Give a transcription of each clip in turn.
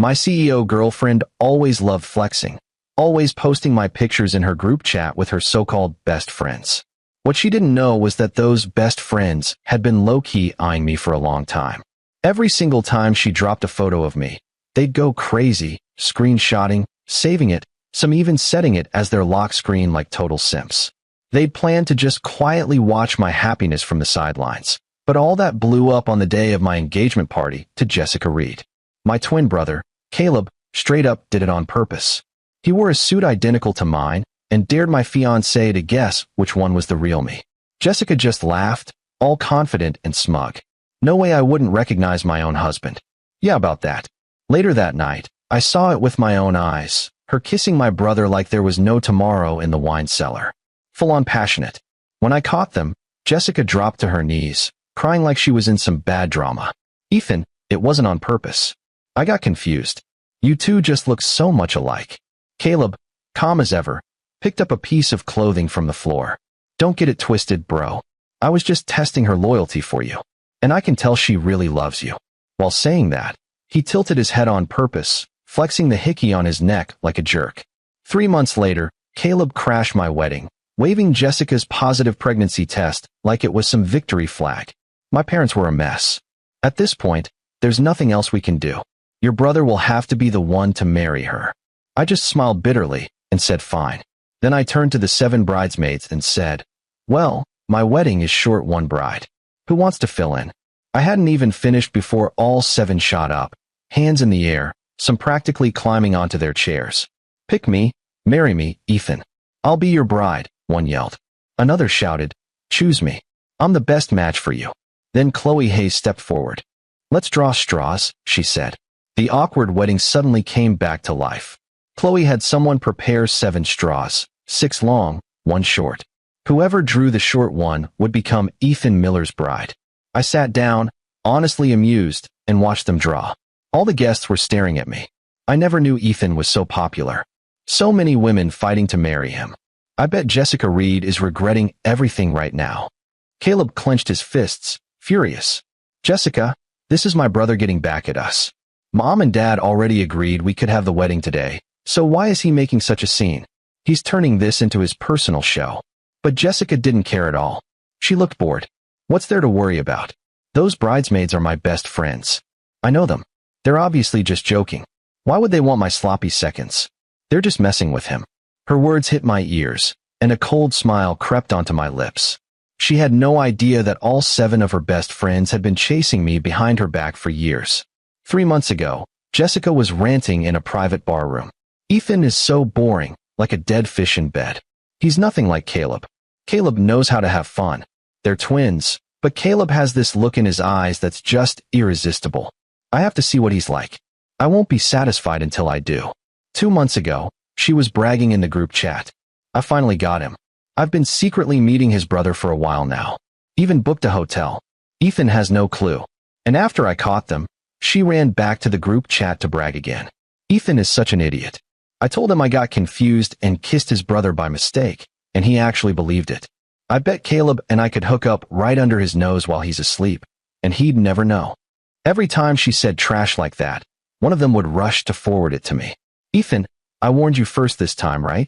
My CEO girlfriend always loved flexing, always posting my pictures in her group chat with her so-called best friends. What she didn't know was that those best friends had been low-key eyeing me for a long time. Every single time she dropped a photo of me, they'd go crazy, screenshotting, saving it, some even setting it as their lock screen like total simps. They'd planned to just quietly watch my happiness from the sidelines. But all that blew up on the day of my engagement party to Jessica Reed. My twin brother, Caleb, straight up did it on purpose. He wore a suit identical to mine and dared my fiancée to guess which one was the real me. Jessica just laughed, all confident and smug. No way I wouldn't recognize my own husband. Yeah, about that. Later that night, I saw it with my own eyes, her kissing my brother like there was no tomorrow in the wine cellar. Full-on passionate. When I caught them, Jessica dropped to her knees, crying like she was in some bad drama. Ethan, it wasn't on purpose. I got confused. You two just look so much alike. Caleb, calm as ever, picked up a piece of clothing from the floor. Don't get it twisted, bro. I was just testing her loyalty for you. And I can tell she really loves you. While saying that, he tilted his head on purpose, flexing the hickey on his neck like a jerk. 3 months later, Caleb crashed my wedding, waving Jessica's positive pregnancy test like it was some victory flag. My parents were a mess. At this point, there's nothing else we can do. Your brother will have to be the one to marry her. I just smiled bitterly and said fine. Then I turned to the 7 bridesmaids and said, well, my wedding is short one bride. Who wants to fill in? I hadn't even finished before all 7 shot up, hands in the air, some practically climbing onto their chairs. Pick me, marry me, Ethan. I'll be your bride, one yelled. Another shouted, choose me. I'm the best match for you. Then Chloe Hayes stepped forward. Let's draw straws, she said. The awkward wedding suddenly came back to life. Chloe had someone prepare 7 straws, 6 long, 1 short. Whoever drew the short one would become Ethan Miller's bride. I sat down, honestly amused, and watched them draw. All the guests were staring at me. I never knew Ethan was so popular. So many women fighting to marry him. I bet Jessica Reed is regretting everything right now. Caleb clenched his fists, furious. Jessica, this is my brother getting back at us. Mom and Dad already agreed we could have the wedding today, so why is he making such a scene? He's turning this into his personal show. But Jessica didn't care at all. She looked bored. What's there to worry about? Those bridesmaids are my best friends. I know them. They're obviously just joking. Why would they want my sloppy seconds? They're just messing with him. Her words hit my ears, and a cold smile crept onto my lips. She had no idea that all 7 of her best friends had been chasing me behind her back for years. 3 months ago, Jessica was ranting in a private bar room. Ethan is so boring, like a dead fish in bed. He's nothing like Caleb. Caleb knows how to have fun. They're twins, but Caleb has this look in his eyes that's just irresistible. I have to see what he's like. I won't be satisfied until I do. 2 months ago, she was bragging in the group chat. I finally got him. I've been secretly meeting his brother for a while now. Even booked a hotel. Ethan has no clue. And after I caught them, she ran back to the group chat to brag again. Ethan is such an idiot. I told him I got confused and kissed his brother by mistake, and he actually believed it. I bet Caleb and I could hook up right under his nose while he's asleep, and he'd never know. Every time she said trash like that, one of them would rush to forward it to me. Ethan, I warned you first this time, right?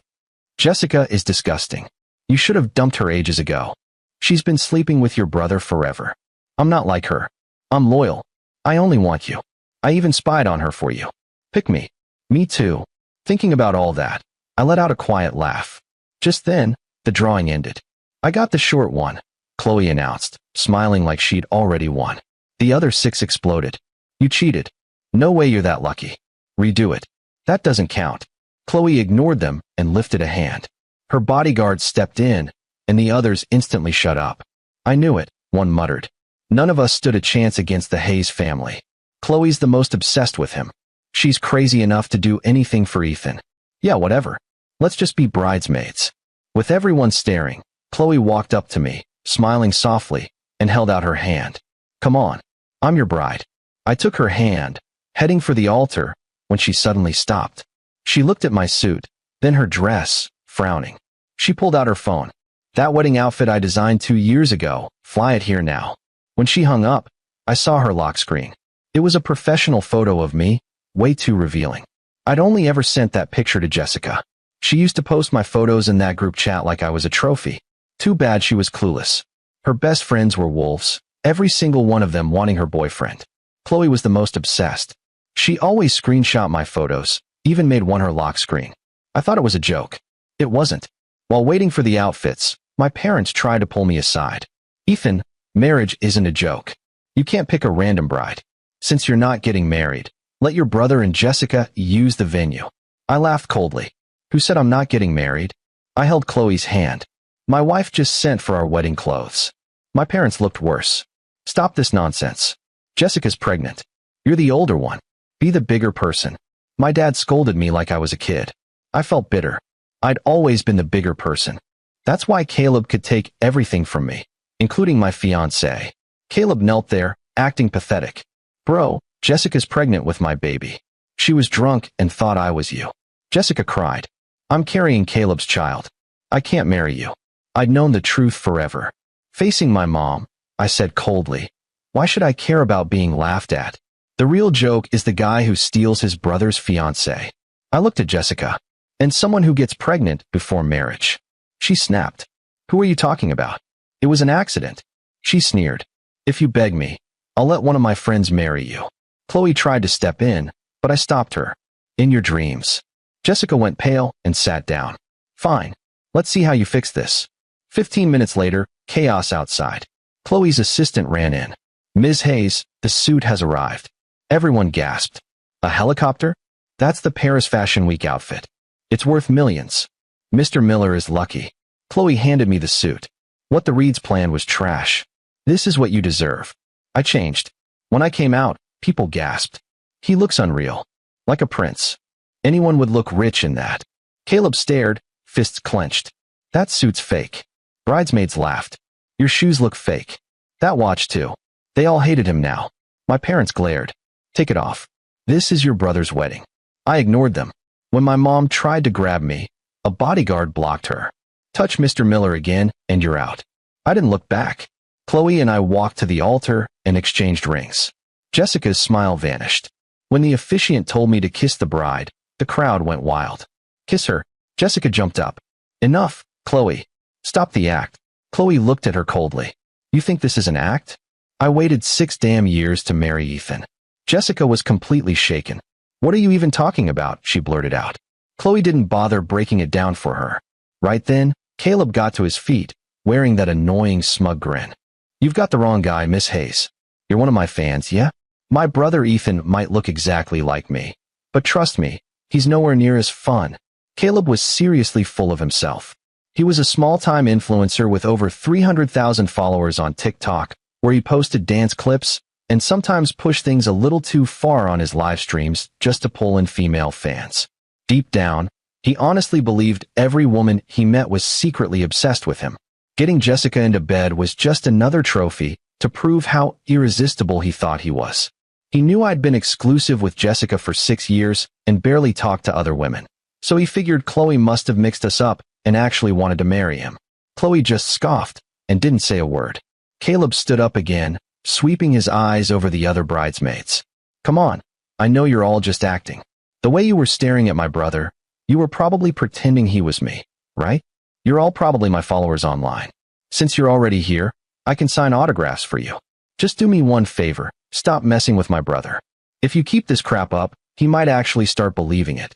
Jessica is disgusting. You should have dumped her ages ago. She's been sleeping with your brother forever. I'm not like her. I'm loyal. I only want you. I even spied on her for you. Pick me. Me too. Thinking about all that, I let out a quiet laugh. Just then, the drawing ended. I got the short one, Chloe announced, smiling like she'd already won. The other 6 exploded. You cheated. No way you're that lucky. Redo it. That doesn't count. Chloe ignored them and lifted a hand. Her bodyguard stepped in, and the others instantly shut up. I knew it, one muttered. None of us stood a chance against the Hayes family. Chloe's the most obsessed with him. She's crazy enough to do anything for Ethan. Yeah, whatever. Let's just be bridesmaids. With everyone staring, Chloe walked up to me, smiling softly, and held out her hand. Come on. I'm your bride. I took her hand, heading for the altar, when she suddenly stopped. She looked at my suit, then her dress, frowning. She pulled out her phone. That wedding outfit I designed 2 years ago, fly it here now. When she hung up, I saw her lock screen. It was a professional photo of me, way too revealing. I'd only ever sent that picture to Jessica. She used to post my photos in that group chat like I was a trophy. Too bad she was clueless. Her best friends were wolves, every single one of them wanting her boyfriend. Chloe was the most obsessed. She always screenshot my photos, even made one her lock screen. I thought it was a joke. It wasn't. While waiting for the outfits, my parents tried to pull me aside. Ethan, marriage isn't a joke. You can't pick a random bride. Since you're not getting married, let your brother and Jessica use the venue. I laughed coldly. Who said I'm not getting married? I held Chloe's hand. My wife just sent for our wedding clothes. My parents looked worse. Stop this nonsense. Jessica's pregnant. You're the older one. Be the bigger person. My dad scolded me like I was a kid. I felt bitter. I'd always been the bigger person. That's why Caleb could take everything from me, including my fiancée. Caleb knelt there, acting pathetic. Bro, Jessica's pregnant with my baby. She was drunk and thought I was you. Jessica cried. I'm carrying Caleb's child. I can't marry you. I'd known the truth forever. Facing my mom, I said coldly, why should I care about being laughed at? The real joke is the guy who steals his brother's fiancée. I looked at Jessica. And someone who gets pregnant before marriage. She snapped. Who are you talking about? It was an accident. She sneered. If you beg me, I'll let one of my friends marry you. Chloe tried to step in, but I stopped her. In your dreams. Jessica went pale and sat down. Fine. Let's see how you fix this. 15 minutes later, chaos outside. Chloe's assistant ran in. Ms. Hayes, the suit has arrived. Everyone gasped. A helicopter? That's the Paris Fashion Week outfit. It's worth millions. Mr. Miller is lucky. Chloe handed me the suit. What the Reeds planned was trash. This is what you deserve. I changed. When I came out, people gasped. He looks unreal. Like a prince. Anyone would look rich in that. Caleb stared, fists clenched. That suit's fake. Bridesmaids laughed. Your shoes look fake. That watch too. They all hated him now. My parents glared. Take it off. This is your brother's wedding. I ignored them. When my mom tried to grab me, a bodyguard blocked her. Touch Mr. Miller again, and you're out. I didn't look back. Chloe and I walked to the altar and exchanged rings. Jessica's smile vanished. When the officiant told me to kiss the bride, the crowd went wild. Kiss her. Jessica jumped up. Enough, Chloe. Stop the act. Chloe looked at her coldly. You think this is an act? I waited 6 damn years to marry Ethan. Jessica was completely shaken. What are you even talking about? She blurted out. Chloe didn't bother breaking it down for her. Right then, Caleb got to his feet, wearing that annoying smug grin. You've got the wrong guy, Miss Hayes. You're one of my fans, yeah? My brother Ethan might look exactly like me. But trust me, he's nowhere near as fun. Caleb was seriously full of himself. He was a small-time influencer with over 300,000 followers on TikTok, where he posted dance clips, and sometimes pushed things a little too far on his live streams just to pull in female fans. Deep down, he honestly believed every woman he met was secretly obsessed with him. Getting Jessica into bed was just another trophy to prove how irresistible he thought he was. He knew I'd been exclusive with Jessica for 6 years and barely talked to other women. So he figured Chloe must have mixed us up and actually wanted to marry him. Chloe just scoffed and didn't say a word. Caleb stood up again, sweeping his eyes over the other bridesmaids. Come on, I know you're all just acting. The way you were staring at my brother, you were probably pretending he was me, right? You're all probably my followers online. Since you're already here, I can sign autographs for you. Just do me one favor, stop messing with my brother. If you keep this crap up, he might actually start believing it.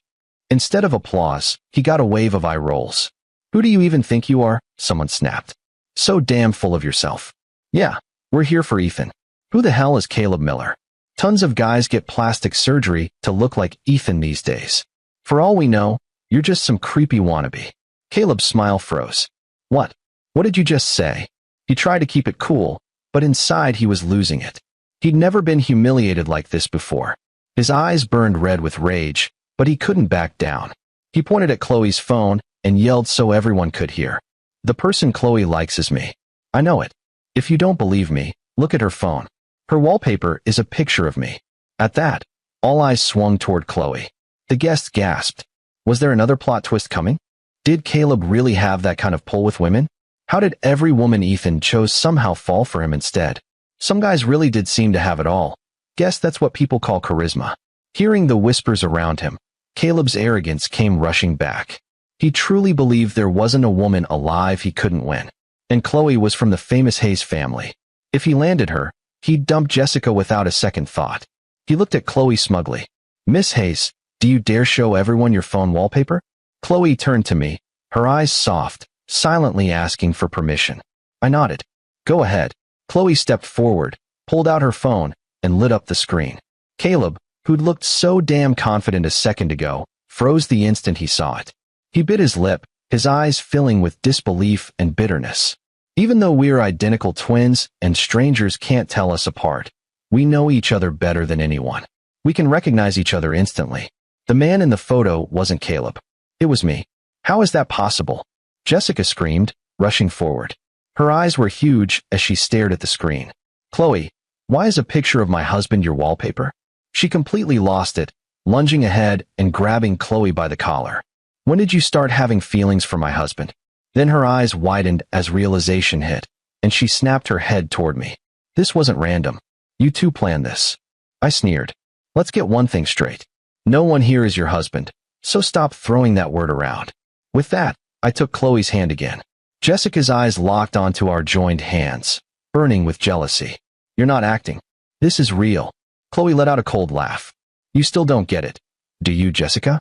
Instead of applause, he got a wave of eye rolls. Who do you even think you are? Someone snapped. So damn full of yourself. Yeah, we're here for Ethan. Who the hell is Caleb Miller? Tons of guys get plastic surgery to look like Ethan these days. For all we know, you're just some creepy wannabe. Caleb's smile froze. What? What did you just say? He tried to keep it cool, but inside he was losing it. He'd never been humiliated like this before. His eyes burned red with rage, but he couldn't back down. He pointed at Chloe's phone and yelled so everyone could hear. The person Chloe likes is me. I know it. If you don't believe me, look at her phone. Her wallpaper is a picture of me. At that, all eyes swung toward Chloe. The guests gasped. Was there another plot twist coming? Did Caleb really have that kind of pull with women? How did every woman Ethan chose somehow fall for him instead? Some guys really did seem to have it all. Guess that's what people call charisma. Hearing the whispers around him, Caleb's arrogance came rushing back. He truly believed there wasn't a woman alive he couldn't win. And Chloe was from the famous Hayes family. If he landed her, he'd dump Jessica without a second thought. He looked at Chloe smugly. "Miss Hayes, do you dare show everyone your phone wallpaper?" Chloe turned to me, her eyes soft, silently asking for permission. I nodded. "Go ahead." Chloe stepped forward, pulled out her phone, and lit up the screen. Caleb, who'd looked so damn confident a second ago, froze the instant he saw it. He bit his lip, his eyes filling with disbelief and bitterness. Even though we're identical twins and strangers can't tell us apart, we know each other better than anyone. We can recognize each other instantly. The man in the photo wasn't Caleb. It was me. How is that possible? Jessica screamed, rushing forward. Her eyes were huge as she stared at the screen. "Chloe, why is a picture of my husband your wallpaper?" She completely lost it, lunging ahead and grabbing Chloe by the collar. "When did you start having feelings for my husband?" Then her eyes widened as realization hit, and she snapped her head toward me. "This wasn't random. You two planned this." I sneered. "Let's get one thing straight. No one here is your husband, so stop throwing that word around." With that, I took Chloe's hand again. Jessica's eyes locked onto our joined hands, burning with jealousy. "You're not acting. This is real." Chloe let out a cold laugh. "You still don't get it, do you, Jessica?"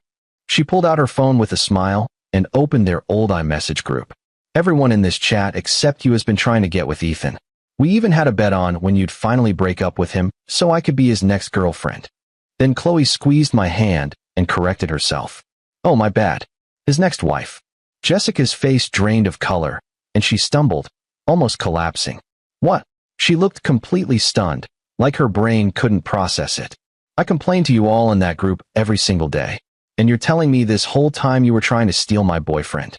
She pulled out her phone with a smile and opened their old iMessage group. "Everyone in this chat except you has been trying to get with Ethan. We even had a bet on when you'd finally break up with him so I could be his next girlfriend." Then Chloe squeezed my hand and corrected herself. "Oh, my bad. His next wife." Jessica's face drained of color, and she stumbled, almost collapsing. "What?" She looked completely stunned, like her brain couldn't process it. "I complained to you all in that group every single day. And you're telling me this whole time you were trying to steal my boyfriend?"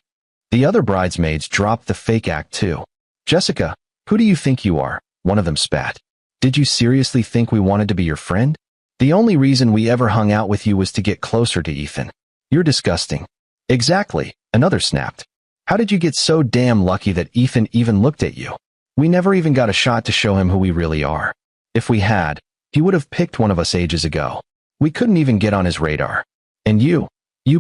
The other bridesmaids dropped the fake act too. "Jessica, who do you think you are?" one of them spat. "Did you seriously think we wanted to be your friend? The only reason we ever hung out with you was to get closer to Ethan. You're disgusting." "Exactly," another snapped. "How did you get so damn lucky that Ethan even looked at you? We never even got a shot to show him who we really are. If we had, he would have picked one of us ages ago. We couldn't even get on his radar. And you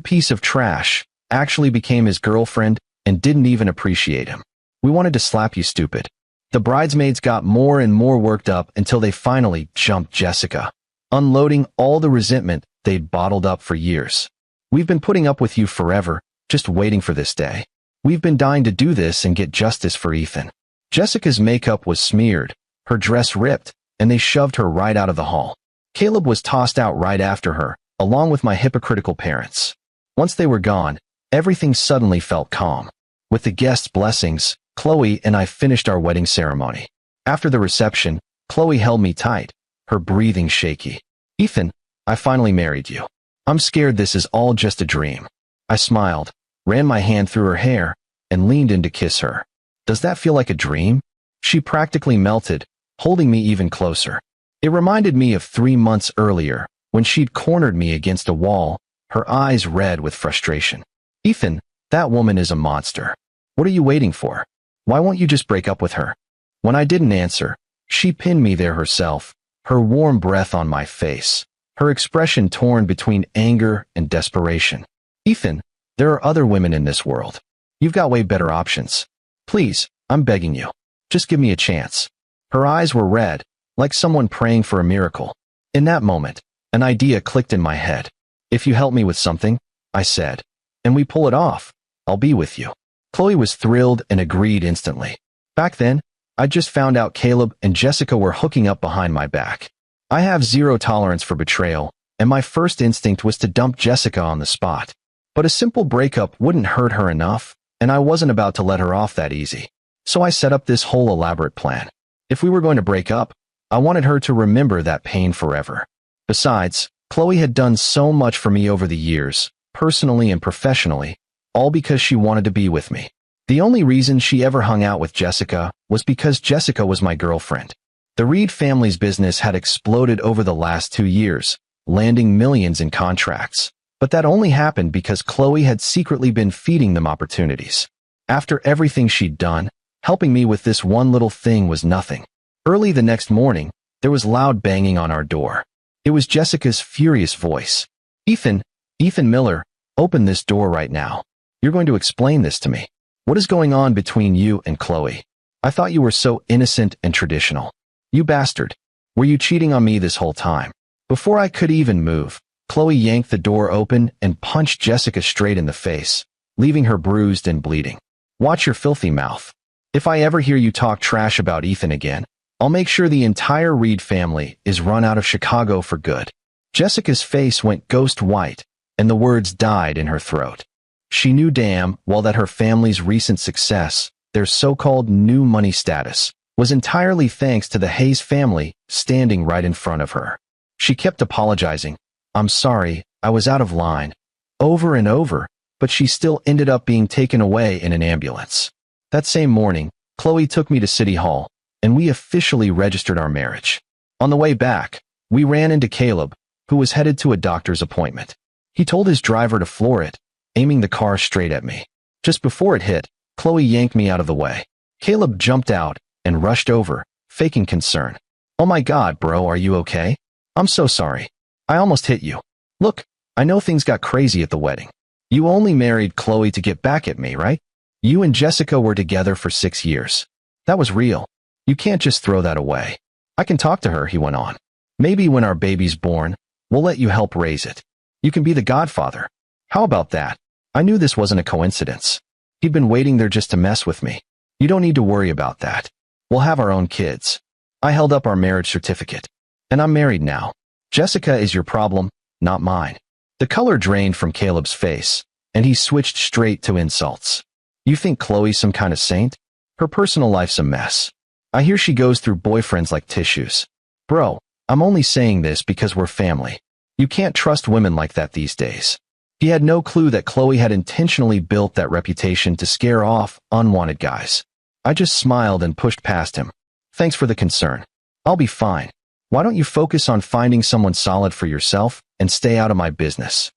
piece of trash, actually became his girlfriend and didn't even appreciate him. We wanted to slap you stupid." The bridesmaids got more and more worked up until they finally jumped Jessica, unloading all the resentment they'd bottled up for years. "We've been putting up with you forever, just waiting for this day. We've been dying to do this and get justice for Ethan." Jessica's makeup was smeared, her dress ripped, and they shoved her right out of the hall. Caleb was tossed out right after her, along with my hypocritical parents. Once they were gone, everything suddenly felt calm. With the guests' blessings, Chloe and I finished our wedding ceremony. After the reception, Chloe held me tight, her breathing shaky. "Ethan, I finally married you. I'm scared this is all just a dream." I smiled, ran my hand through her hair, and leaned in to kiss her. "Does that feel like a dream?" She practically melted, holding me even closer. It reminded me of 3 months earlier, when she'd cornered me against a wall, her eyes red with frustration. "Ethan, that woman is a monster. What are you waiting for? Why won't you just break up with her?" When I didn't answer, she pinned me there herself, her warm breath on my face, her expression torn between anger and desperation. "Ethan, there are other women in this world. You've got way better options. Please, I'm begging you. Just give me a chance." Her eyes were red, like someone praying for a miracle. In that moment, an idea clicked in my head. "If you help me with something," I said, "and we pull it off, I'll be with you." Chloe was thrilled and agreed instantly. Back then, I just found out Caleb and Jessica were hooking up behind my back. I have zero tolerance for betrayal, and my first instinct was to dump Jessica on the spot. But a simple breakup wouldn't hurt her enough, and I wasn't about to let her off that easy. So I set up this whole elaborate plan. If we were going to break up, I wanted her to remember that pain forever. Besides, Chloe had done so much for me over the years, personally and professionally, all because she wanted to be with me. The only reason she ever hung out with Jessica was because Jessica was my girlfriend. The Reed family's business had exploded over the last 2 years, landing millions in contracts. But that only happened because Chloe had secretly been feeding them opportunities. After everything she'd done, helping me with this one little thing was nothing. Early the next morning, there was loud banging on our door. It was Jessica's furious voice. Ethan Miller, open this door right now. You're going to explain this to me. What is going on between you and Chloe? I thought you were so innocent and traditional. You bastard. Were you cheating on me this whole time? Before I could even move, Chloe yanked the door open and punched Jessica straight in the face, leaving her bruised and bleeding. Watch your filthy mouth. If I ever hear you talk trash about Ethan again, I'll make sure the entire Reed family is run out of Chicago for good. Jessica's face went ghost white, and the words died in her throat. She knew damn well that her family's recent success, their so-called new money status, was entirely thanks to the Hayes family standing right in front of her. She kept apologizing. I'm sorry, I was out of line. Over and over, but she still ended up being taken away in an ambulance. That same morning, Chloe took me to City Hall, and we officially registered our marriage. On the way back, we ran into Caleb, who was headed to a doctor's appointment. He told his driver to floor it, aiming the car straight at me. Just before it hit, Chloe yanked me out of the way. Caleb jumped out and rushed over, faking concern. Oh my God, bro, are you okay? I'm so sorry. I almost hit you. Look, I know things got crazy at the wedding. You only married Chloe to get back at me, right? You and Jessica were together for 6 years. That was real. You can't just throw that away. I can talk to her, he went on. Maybe when our baby's born, we'll let you help raise it. You can be the godfather. How about that? I knew this wasn't a coincidence. He'd been waiting there just to mess with me. You don't need to worry about that. We'll have our own kids. I held up our marriage certificate. And I'm married now. Jessica is your problem, not mine. The color drained from Caleb's face, and he switched straight to insults. You think Chloe's some kind of saint? Her personal life's a mess. I hear she goes through boyfriends like tissues. Bro, I'm only saying this because we're family. You can't trust women like that these days. He had no clue that Chloe had intentionally built that reputation to scare off unwanted guys. I just smiled and pushed past him. Thanks for the concern. I'll be fine. Why don't you focus on finding someone solid for yourself and stay out of my business?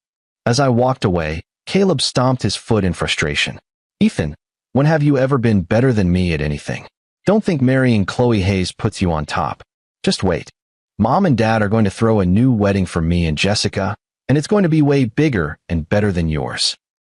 As I walked away, Caleb stomped his foot in frustration. Ethan, when have you ever been better than me at anything? Don't think marrying Chloe Hayes puts you on top. Just wait. Mom and Dad are going to throw a new wedding for me and Jessica, and it's going to be way bigger and better than yours.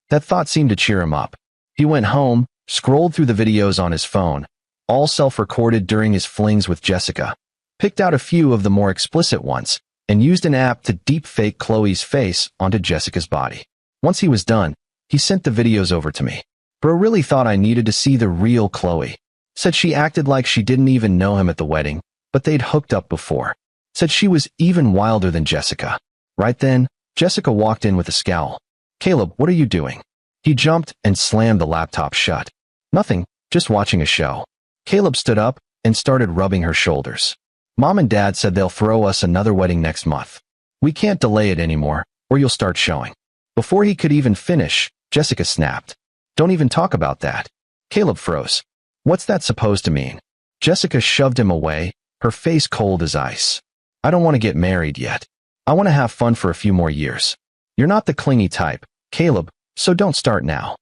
That thought seemed to cheer him up. He went home, scrolled through the videos on his phone, all self-recorded during his flings with Jessica, picked out a few of the more explicit ones, and used an app to deep-fake Chloe's face onto Jessica's body. Once he was done, he sent the videos over to me. Bro really thought I needed to see the real Chloe. Said she acted like she didn't even know him at the wedding, but they'd hooked up before. Said she was even wilder than Jessica. Right then, Jessica walked in with a scowl. Caleb, what are you doing? He jumped and slammed the laptop shut. Nothing, just watching a show. Caleb stood up and started rubbing her shoulders. Mom and Dad said they'll throw us another wedding next month. We can't delay it anymore, or you'll start showing. Before he could even finish, Jessica snapped. Don't even talk about that. Caleb froze. What's that supposed to mean? Jessica shoved him away, her face cold as ice. I don't want to get married yet. I want to have fun for a few more years. You're not the clingy type, Caleb, so don't start now.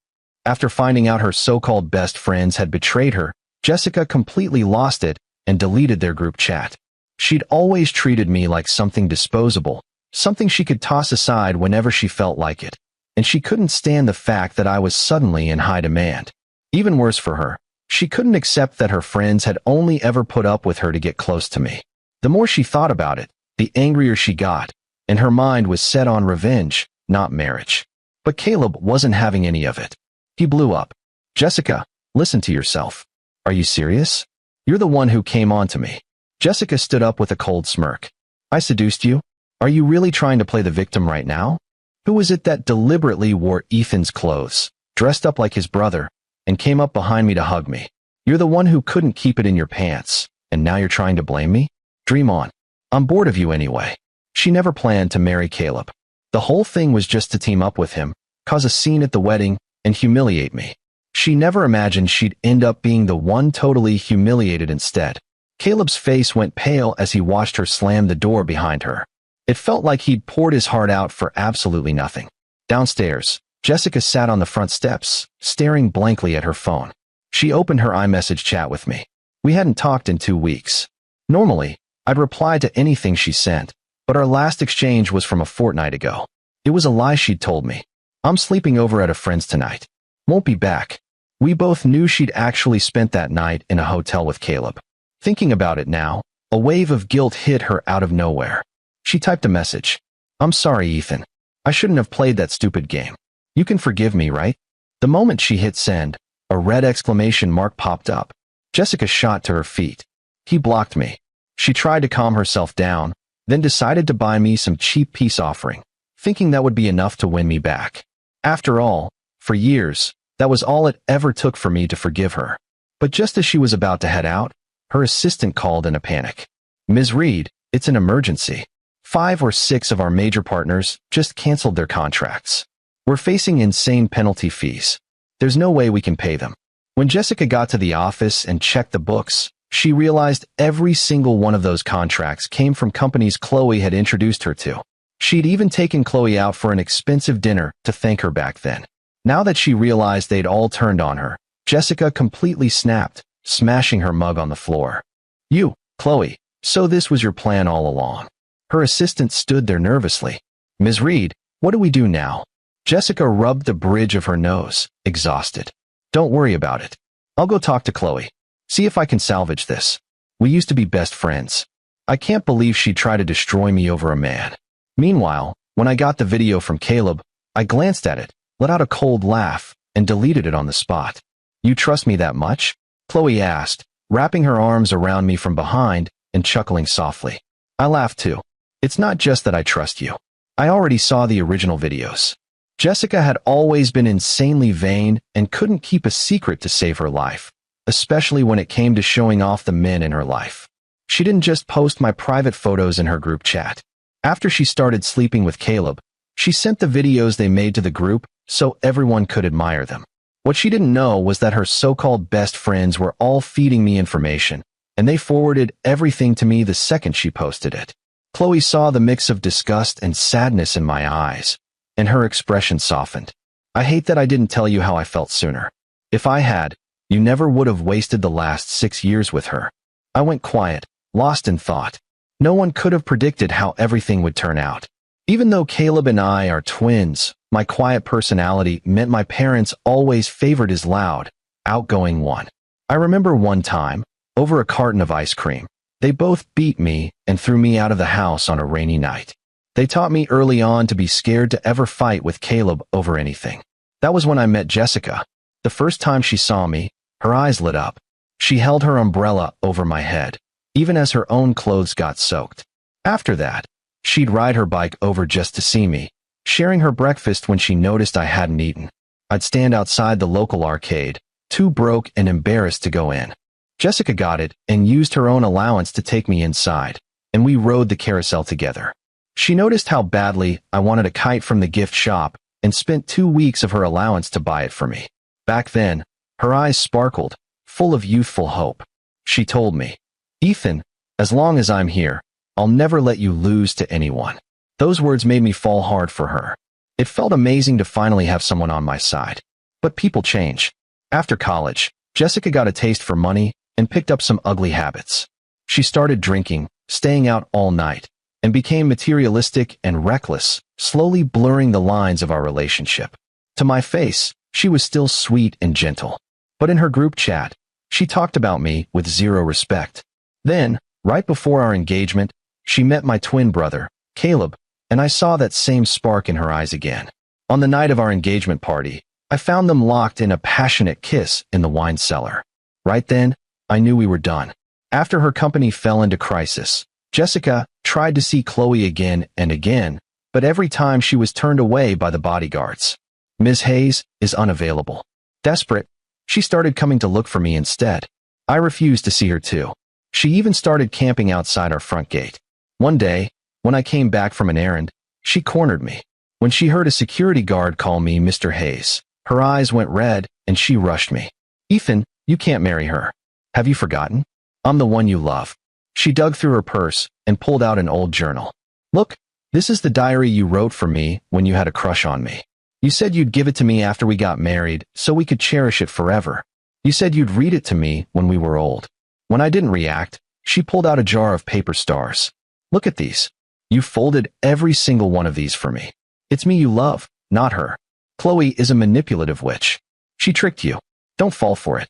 After finding out her so-called best friends had betrayed her, Jessica completely lost it and deleted their group chat. She'd always treated me like something disposable, something she could toss aside whenever she felt like it, and she couldn't stand the fact that I was suddenly in high demand. Even worse for her, she couldn't accept that her friends had only ever put up with her to get close to me. The more she thought about it, the angrier she got, and her mind was set on revenge, not marriage. But Caleb wasn't having any of it. He blew up. Jessica, listen to yourself. Are you serious? You're the one who came on to me. Jessica stood up with a cold smirk. I seduced you? Are you really trying to play the victim right now? Who was it that deliberately wore Ethan's clothes, dressed up like his brother, and came up behind me to hug me? You're the one who couldn't keep it in your pants, and now you're trying to blame me? Dream on. I'm bored of you anyway. She never planned to marry Caleb. The whole thing was just to team up with him, cause a scene at the wedding, and humiliate me. She never imagined she'd end up being the one totally humiliated instead. Caleb's face went pale as he watched her slam the door behind her. It felt like he'd poured his heart out for absolutely nothing. Downstairs, Jessica sat on the front steps, staring blankly at her phone. She opened her iMessage chat with me. We hadn't talked in 2 weeks. Normally, I'd reply to anything she sent, but our last exchange was from a fortnight ago. It was a lie she'd told me. I'm sleeping over at a friend's tonight. Won't be back. We both knew she'd actually spent that night in a hotel with Caleb. Thinking about it now, a wave of guilt hit her out of nowhere. She typed a message. I'm sorry, Ethan. I shouldn't have played that stupid game. You can forgive me, right? The moment she hit send, a red exclamation mark popped up. Jessica shot to her feet. He blocked me. She tried to calm herself down, then decided to buy me some cheap peace offering, thinking that would be enough to win me back. After all, for years, that was all it ever took for me to forgive her. But just as she was about to head out, her assistant called in a panic. Ms. Reed, it's an emergency. 5 or 6 of our major partners just canceled their contracts. We're facing insane penalty fees. There's no way we can pay them. When Jessica got to the office and checked the books, she realized every single one of those contracts came from companies Chloe had introduced her to. She'd even taken Chloe out for an expensive dinner to thank her back then. Now that she realized they'd all turned on her, Jessica completely snapped, smashing her mug on the floor. You, Chloe, so this was your plan all along. Her assistant stood there nervously. Ms. Reed, what do we do now? Jessica rubbed the bridge of her nose, exhausted. Don't worry about it. I'll go talk to Chloe. See if I can salvage this. We used to be best friends. I can't believe she'd try to destroy me over a man. Meanwhile, when I got the video from Caleb, I glanced at it, let out a cold laugh, and deleted it on the spot. You trust me that much? Chloe asked, wrapping her arms around me from behind and chuckling softly. I laughed too. It's not just that I trust you. I already saw the original videos. Jessica had always been insanely vain and couldn't keep a secret to save her life, especially when it came to showing off the men in her life. She didn't just post my private photos in her group chat. After she started sleeping with Caleb, she sent the videos they made to the group so everyone could admire them. What she didn't know was that her so-called best friends were all feeding me information, and they forwarded everything to me the second she posted it. Chloe saw the mix of disgust and sadness in my eyes, and her expression softened. I hate that I didn't tell you how I felt sooner. If I had, you never would have wasted the last 6 years with her. I went quiet, lost in thought. No one could have predicted how everything would turn out. Even though Caleb and I are twins, my quiet personality meant my parents always favored his loud, outgoing one. I remember one time, over a carton of ice cream, they both beat me and threw me out of the house on a rainy night. They taught me early on to be scared to ever fight with Caleb over anything. That was when I met Jessica. The first time she saw me, her eyes lit up. She held her umbrella over my head, even as her own clothes got soaked. After that, she'd ride her bike over just to see me, sharing her breakfast when she noticed I hadn't eaten. I'd stand outside the local arcade, too broke and embarrassed to go in. Jessica got it and used her own allowance to take me inside, and we rode the carousel together. She noticed how badly I wanted a kite from the gift shop and spent 2 weeks of her allowance to buy it for me. Back then, her eyes sparkled, full of youthful hope. She told me, Ethan, as long as I'm here, I'll never let you lose to anyone. Those words made me fall hard for her. It felt amazing to finally have someone on my side. But people change. After college, Jessica got a taste for money and picked up some ugly habits. She started drinking, staying out all night, and became materialistic and reckless, slowly blurring the lines of our relationship. To my face, she was still sweet and gentle. But in her group chat, she talked about me with zero respect. Then, right before our engagement, she met my twin brother, Caleb, and I saw that same spark in her eyes again. On the night of our engagement party, I found them locked in a passionate kiss in the wine cellar. Right then, I knew we were done. After her company fell into crisis, Jessica tried to see Chloe again and again, but every time she was turned away by the bodyguards. Ms. Hayes is unavailable. Desperate, she started coming to look for me instead. I refused to see her too. She even started camping outside our front gate. One day, when I came back from an errand, she cornered me. When she heard a security guard call me Mr. Hayes, her eyes went red and she rushed me. Ethan, you can't marry her. Have you forgotten? I'm the one you love. She dug through her purse and pulled out an old journal. Look, this is the diary you wrote for me when you had a crush on me. You said you'd give it to me after we got married so we could cherish it forever. You said you'd read it to me when we were old. When I didn't react, she pulled out a jar of paper stars. Look at these. You folded every single one of these for me. It's me you love, not her. Chloe is a manipulative witch. She tricked you. Don't fall for it.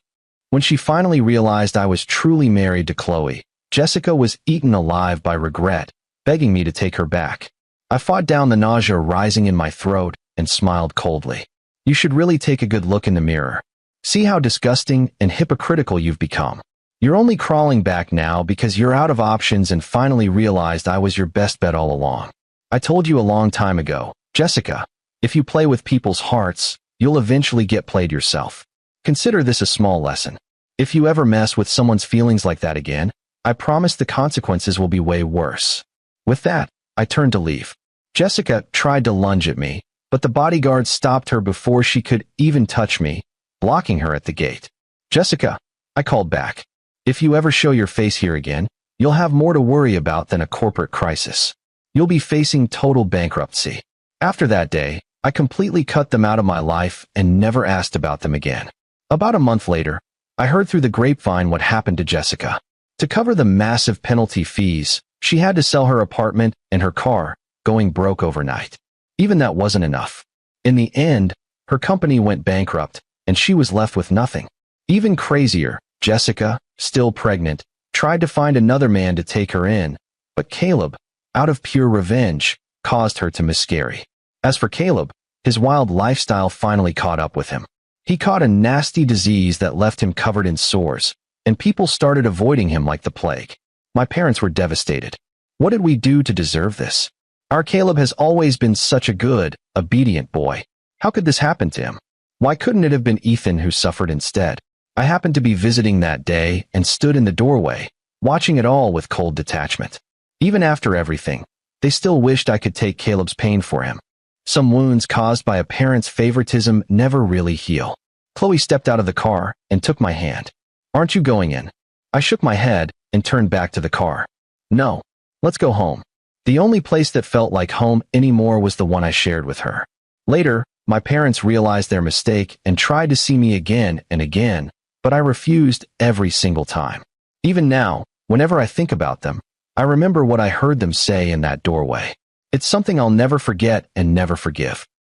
When she finally realized I was truly married to Chloe, Jessica was eaten alive by regret, begging me to take her back. I fought down the nausea rising in my throat and smiled coldly. You should really take a good look in the mirror. See how disgusting and hypocritical you've become. You're only crawling back now because you're out of options and finally realized I was your best bet all along. I told you a long time ago, Jessica, if you play with people's hearts, you'll eventually get played yourself. Consider this a small lesson. If you ever mess with someone's feelings like that again, I promise the consequences will be way worse. With that, I turned to leave. Jessica tried to lunge at me, but the bodyguard stopped her before she could even touch me, blocking her at the gate. Jessica, I called back. If you ever show your face here again, you'll have more to worry about than a corporate crisis. You'll be facing total bankruptcy. After that day, I completely cut them out of my life and never asked about them again. About a month later, I heard through the grapevine what happened to Jessica. To cover the massive penalty fees, she had to sell her apartment and her car, going broke overnight. Even that wasn't enough. In the end, her company went bankrupt, and she was left with nothing. Even crazier, Jessica, still pregnant, tried to find another man to take her in, but Caleb, out of pure revenge, caused her to miscarry. As for Caleb, his wild lifestyle finally caught up with him. He caught a nasty disease that left him covered in sores, and people started avoiding him like the plague. My parents were devastated. What did we do to deserve this? Our Caleb has always been such a good, obedient boy. How could this happen to him? Why couldn't it have been Ethan who suffered instead? I happened to be visiting that day and stood in the doorway, watching it all with cold detachment. Even after everything, they still wished I could take Caleb's pain for him. Some wounds caused by a parent's favoritism never really heal. Chloe stepped out of the car and took my hand. Aren't you going in? I shook my head and turned back to the car. No, let's go home. The only place that felt like home anymore was the one I shared with her. Later, my parents realized their mistake and tried to see me again and again, but I refused every single time. Even now, whenever I think about them, I remember what I heard them say in that doorway. It's something I'll never forget and never forgive.